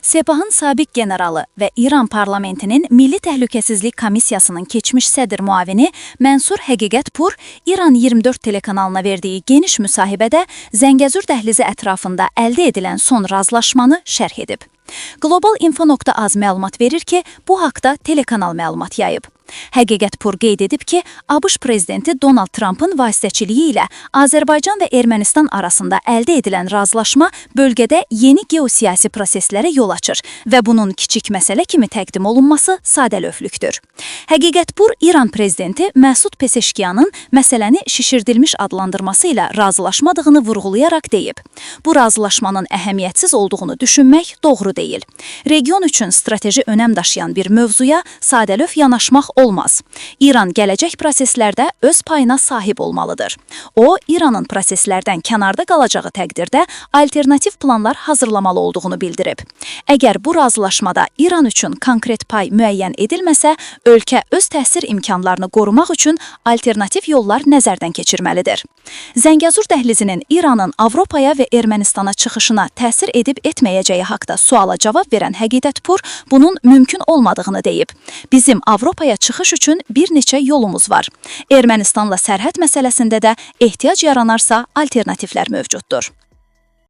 Sepahın sabiq generalı və İran parlamentinin Milli Təhlükəsizlik Komissiyasının keçmiş sədr müavini Mənsur Həqiqətpur İran 24 telekanalına verdiyi geniş müsahibədə Zəngəzur dəhlizi ətrafında əldə edilən son razılaşmanı şərh edib. Globalinfo.az məlumat verir ki, bu haqda telekanal məlumat yayıb. Həqiqətpur qeyd edib ki, ABŞ prezidenti Donald Trump'ın vasitəçiliyi ilə Azərbaycan və Ermənistan arasında əldə edilən razılaşma bölgədə yeni geosiyasi proseslərə yol açır və bunun kiçik məsələ kimi təqdim olunması sadəlövhlükdür. Həqiqətpur İran prezidenti Məsud Pezeşkiyanın məsələni şişirdilmiş adlandırması ilə razılaşmadığını vurğulayaraq deyib. Bu razılaşmanın əhəmiyyətsiz olduğunu düşünmək doğru deyil. Region üçün strateji önəm daşıyan bir mövzuya sadəlöv yanaşmaq olmaz. İran gələcək proseslərdə öz payına sahib olmalıdır. O, İranın proseslərdən kənarda qalacağı təqdirdə alternativ planlar hazırlamalı olduğunu bildirib. Əgər bu razılaşmada İran üçün konkret pay müəyyən edilməsə, ölkə öz təsir imkanlarını qorumaq üçün alternativ yollar nəzərdən keçirməlidir. Zəngəzur dəhlizinin İranın Avropaya və Ermənistana çıxışına təsir edib etməyəcəyi haqda suala cavab verən Həqiqətpur bunun mümkün olmadığını deyib. Bizim Avropaya çıxış üçün bir neçə yolumuz var. Ermənistanla sərhəd məsələsində də ehtiyac yaranarsa alternativlər mövcuddur.